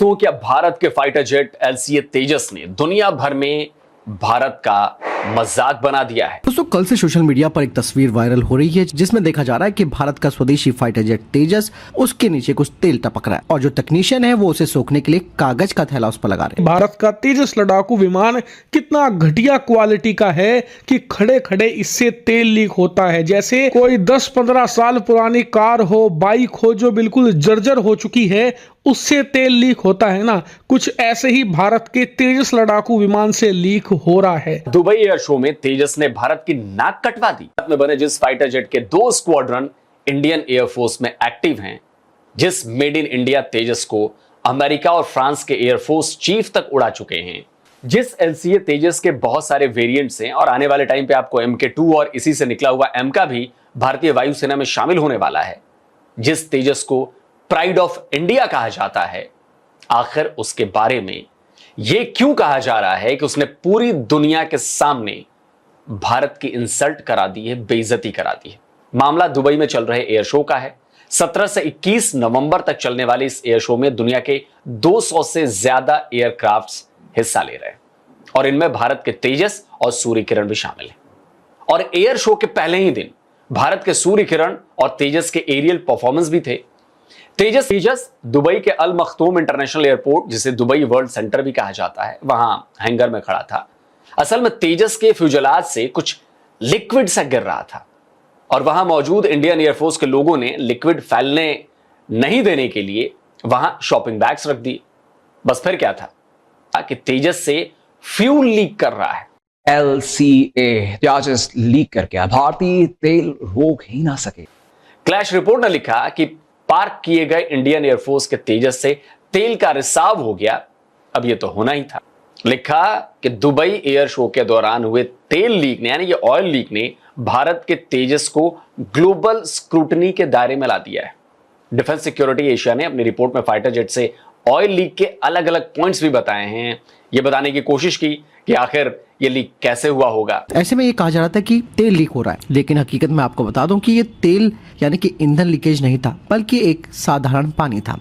दोस्तों, क्या भारत के फाइटर जेट एलसीए तेजस ने दुनिया भर में भारत का मजाक बना दिया है। दोस्तों, कल से सोशल मीडिया पर एक तस्वीर वायरल हो रही है जिसमें देखा जा रहा है कि भारत का स्वदेशी फाइटर जेट तेजस, उसके नीचे कुछ तेल टपक रहा है और जो तकनीशियन है वो उसे सोखने के लिए कागज का थैला उस पर लगा रहे हैं। भारत का तेजस लड़ाकू विमान कितना घटिया क्वालिटी का है कि खड़े खड़े इससे तेल लीक होता है, जैसे कोई 10-15 साल पुरानी कार हो, बाइक हो जो बिल्कुल जर्जर हो चुकी है, उससे तेल लीक होता है ना, कुछ ऐसे ही भारत के तेजस लड़ाकू विमान से लीक हो रहा है। दुबई एयर शो में तेजस ने भारत की नाक कटवा दी। भारत में बने जिस फाइटर जेट के 2 स्क्वाड्रन इंडियन एयरफोर्स में एक्टिव हैं, जिस मेड इन इंडिया तेजस को अमेरिका और फ्रांस के एयरफोर्स चीफ तक उड़ा चुके हैं, जिस एलसीए तेजस के बहुत सारे वेरिएंट्स हैं और आने वाले टाइम पे आपको MK2 और इसी से निकला हुआ MK भी भारतीय वायुसेना में शामिल होने वाला है, जिस तेजस को प्राइड ऑफ इंडिया कहा जाता है, आखिर उसके बारे में यह क्यों कहा जा रहा है कि उसने पूरी दुनिया के सामने भारत की इंसल्ट करा दी है, बेइज्जती करा दी है। मामला दुबई में चल रहे एयर शो का है। 17 से 21 नवंबर तक चलने वाले इस एयर शो में दुनिया के 200 से ज्यादा एयरक्राफ्ट्स हिस्सा ले रहे हैं और इनमें भारत के तेजस और सूर्य किरण भी शामिल हैं। और एयर शो के पहले ही दिन भारत के सूर्य किरण और तेजस के एरियल परफॉर्मेंस भी थे। तेजस दुबई के अल मखतूम इंटरनेशनल एयरपोर्ट, जिसे दुबई वर्ल्ड सेंटर भी कहा जाता है, वहां हैंगर में खड़ा था। असल में तेजस के फ्यूजलाज से कुछ लिक्विड सा गिर रहा था और वहां मौजूद इंडियन एयरफोर्स के लोगों ने लिक्विड फैलने नहीं देने के लिए वहां शॉपिंग बैग्स रख दिए। बस फिर क्या था कि तेजस से फ्यूल लीक कर रहा है। एलसीए तेजस लीक करके भारतीय तेल रोक ही ना सके। क्लैश रिपोर्ट ने लिखा कि पार्क किए गए इंडियन एयरफोर्स के तेजस से तेल का रिसाव हो गया। अब यह तो होना ही था। लिखा कि दुबई एयर शो के दौरान हुए तेल लीक ने, यानी ये ऑयल लीक ने, भारत के तेजस को ग्लोबल स्क्रूटनी के दायरे में ला दिया है। डिफेंस सिक्योरिटी एशिया ने अपनी रिपोर्ट में फाइटर जेट से ऑयल लीक के अलग अलग पॉइंट्स भी बताए हैं। यह बताने की कोशिश की कि आखिर ये लीक कैसे हुआ होगा। ऐसे में ये कहा जा रहा था कि तेल लीक हो रहा है, लेकिन हकीकत में आपको बता दूं कि ये तेल यानी कि ईंधन लीकेज नहीं था, बल्कि एक साधारण पानी था।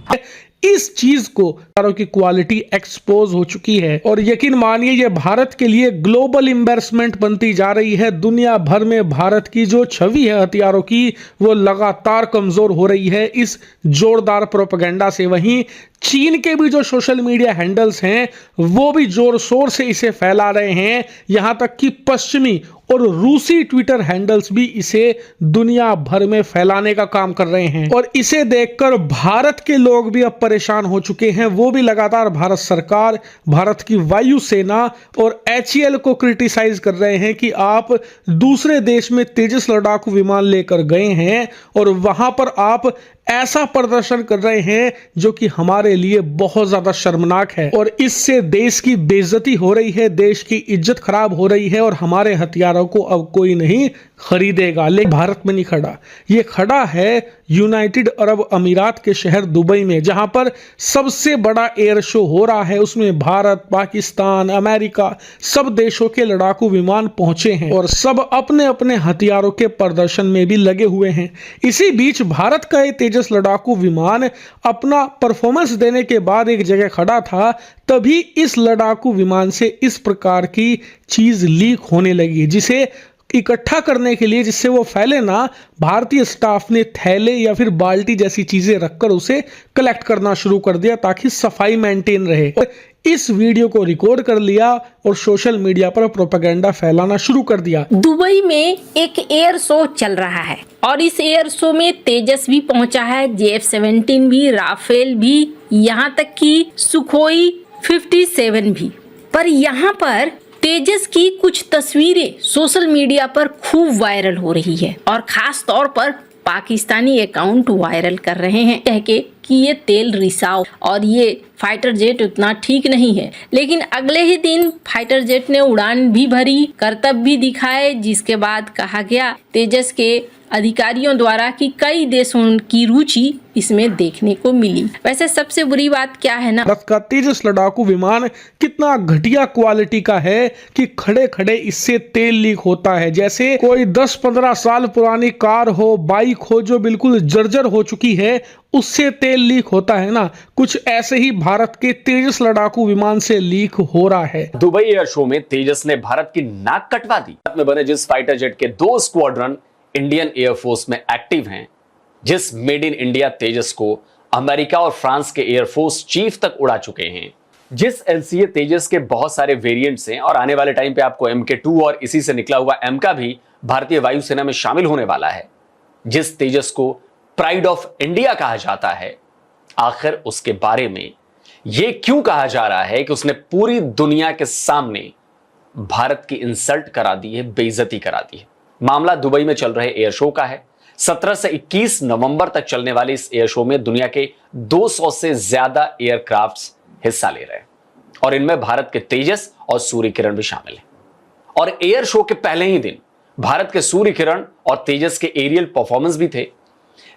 इस चीज को की क्वालिटी एक्सपोज हो चुकी है और यकीन मानिए ये भारत के लिए ग्लोबल एम्बैरसमेंट बनती जा रही है। दुनिया भर में भारत की जो छवि है हथियारों की, वो लगातार कमजोर हो रही है इस जोरदार प्रोपेगेंडा से। वहीं चीन के भी जो सोशल मीडिया हैंडल्स हैं वो भी जोर शोर से इसे फैला रहे हैं। यहां तक कि पश्चिमी और रूसी ट्विटर हैंडल्स भी इसे दुनिया भर में फैलाने का काम कर रहे हैं और इसे देखकर भारत के लोग भी अब परेशान हो चुके हैं। वो भी लगातार भारत सरकार, भारत की वायुसेना और HAL को क्रिटिसाइज कर रहे हैं कि आप दूसरे देश में तेजस लड़ाकू विमान लेकर गए हैं और वहां पर आप ऐसा प्रदर्शन कर रहे हैं जो कि हमारे लिए बहुत ज्यादा शर्मनाक है और इससे देश की बेइज्जती हो रही है, देश की इज्जत खराब हो रही है और हमारे हथियारों को अब कोई नहीं खरीदेगा। लेकिन भारत में नहीं खड़ा, ये खड़ा है यूनाइटेड अरब अमीरात के शहर दुबई में, जहां पर सबसे बड़ा एयर शो हो रहा है। उसमें भारत, पाकिस्तान, अमेरिका, सब देशों के लड़ाकू विमान पहुंचे हैं और सब अपने अपने हथियारों के प्रदर्शन में भी लगे हुए हैं। इसी बीच भारत का ये तेजस लड़ाकू विमान अपना परफॉर्मेंस देने के बाद एक जगह खड़ा था, तभी इस लड़ाकू विमान से इस प्रकार की चीज लीक होने लगी, जिसे इकट्ठा करने के लिए, जिससे वो फैले ना, भारतीय स्टाफ ने थैले या फिर बाल्टी जैसी चीजें रखकर उसे कलेक्ट करना शुरू कर दिया ताकि सफाई मेंटेन रहे। और इस वीडियो को रिकॉर्ड कर लिया और सोशल मीडिया पर प्रोपेगेंडा फैलाना शुरू कर दिया। दुबई में एक एयर शो चल रहा है और इस एयर शो में तेजस भी पहुंचा है, JF-17 भी, राफेल भी, यहाँ तक कि सुखोई 57 भी। पर यहाँ पर तेजस की कुछ तस्वीरें सोशल मीडिया पर खूब वायरल हो रही है और खास तौर पर पाकिस्तानी अकाउंट वायरल कर रहे हैं कह के कि ये तेल रिसाव और ये फाइटर जेट उतना ठीक नहीं है। लेकिन अगले ही दिन फाइटर जेट ने उड़ान भी भरी, करतब भी दिखाए, जिसके बाद कहा गया तेजस के अधिकारियों द्वारा कि कई देशों की रुचि इसमें देखने को मिली। वैसे सबसे बुरी बात क्या है ना, भारत का तेजस लड़ाकू विमान कितना घटिया क्वालिटी का है कि खड़े खड़े इससे तेल लीक होता है, जैसे कोई 10-15 साल पुरानी कार हो, बाइक हो जो बिल्कुल जर्जर हो चुकी है, उससे तेल लीक होता है ना, कुछ ऐसे ही भारत के तेजस लड़ाकू विमान से लीक हो रहा है। दुबई एयर शो में तेजस ने भारत की नाक कटवा दी। भारत में बने जिस फाइटर जेट के 2 स्क्वाड्रन इंडियन एयरफोर्स में एक्टिव हैं, जिस मेड इन इंडिया तेजस को अमेरिका और फ्रांस के एयरफोर्स चीफ तक उड़ा चुके हैं, जिस एलसीए तेजस के बहुत सारे वेरिएंट्स हैं और आने वाले टाइम पे आपको MK2 और इसी से निकला हुआ M का भी भारतीय वायुसेना में शामिल होने वाला है, जिस तेजस को प्राइड ऑफ इंडिया कहा जाता है, आखिर उसके बारे में यह क्यों कहा जा रहा है कि उसने पूरी दुनिया के सामने भारत की इंसल्ट करा दी है, बेइज्जती करा दी है। मामला दुबई में चल रहे एयर शो का है। 17 से 21 नवंबर तक चलने वाले इस एयर शो में दुनिया के 200 से ज्यादा एयरक्राफ्ट्स हिस्सा ले रहे हैं और इनमें भारत के तेजस और सूर्य किरण भी शामिल हैं। और एयर शो के पहले ही दिन भारत के सूर्य किरण और तेजस के एरियल परफॉर्मेंस भी थे।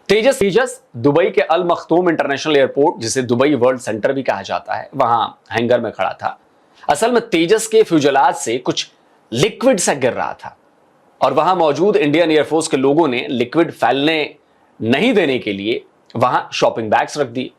तेजस दुबई के अल मखतूम इंटरनेशनल एयरपोर्ट, जिसे दुबई वर्ल्ड सेंटर भी कहा जाता है, वहां हैंगर में खड़ा था। असल में तेजस के फ्यूजलाज से कुछ लिक्विड सा गिर रहा था और वहां मौजूद इंडियन एयरफोर्स के लोगों ने लिक्विड फैलने नहीं देने के लिए वहां शॉपिंग बैग्स रख दिए।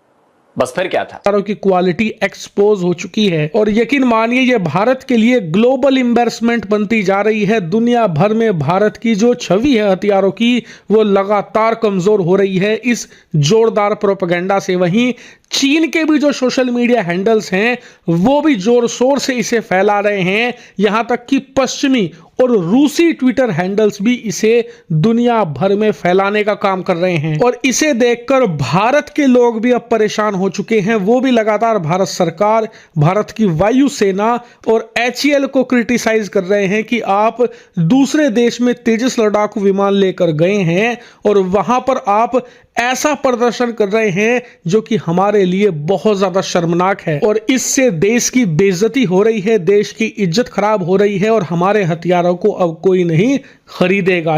बस फिर क्या था, हथियारों की क्वालिटी एक्सपोज हो चुकी है और यकीन मानिए ये भारत के लिए ग्लोबल एम्बैरसमेंट बनती जा रही है। दुनिया भर में भारत की जो छवि है हथियारों की, वो लगातार कमजोर हो रही है इस जोरदार प्रोपेगेंडा से। वहीं चीन के भी जो सोशल मीडिया हैंडल्स हैं वो भी जोर शोर से इसे फैला रहे हैं, यहां तक कि पश्चिमी और रूसी ट्विटर हैंडल्स भी इसे दुनिया भर में फैलाने का काम कर रहे हैं। और इसे देखकर भारत के लोग भी अब परेशान हो चुके हैं। वो भी लगातार भारत सरकार, भारत की वायुसेना और HAL को क्रिटिसाइज कर रहे हैं कि आप दूसरे देश में तेजस लड़ाकू विमान लेकर गए हैं और वहां पर आप ऐसा प्रदर्शन कर रहे हैं जो कि हमारे लिए बहुत ज्यादा शर्मनाक है और इससे देश की बेइज्जती हो रही है, देश की इज्जत खराब हो रही है और हमारे हथियारों को अब कोई नहीं खरीदेगा।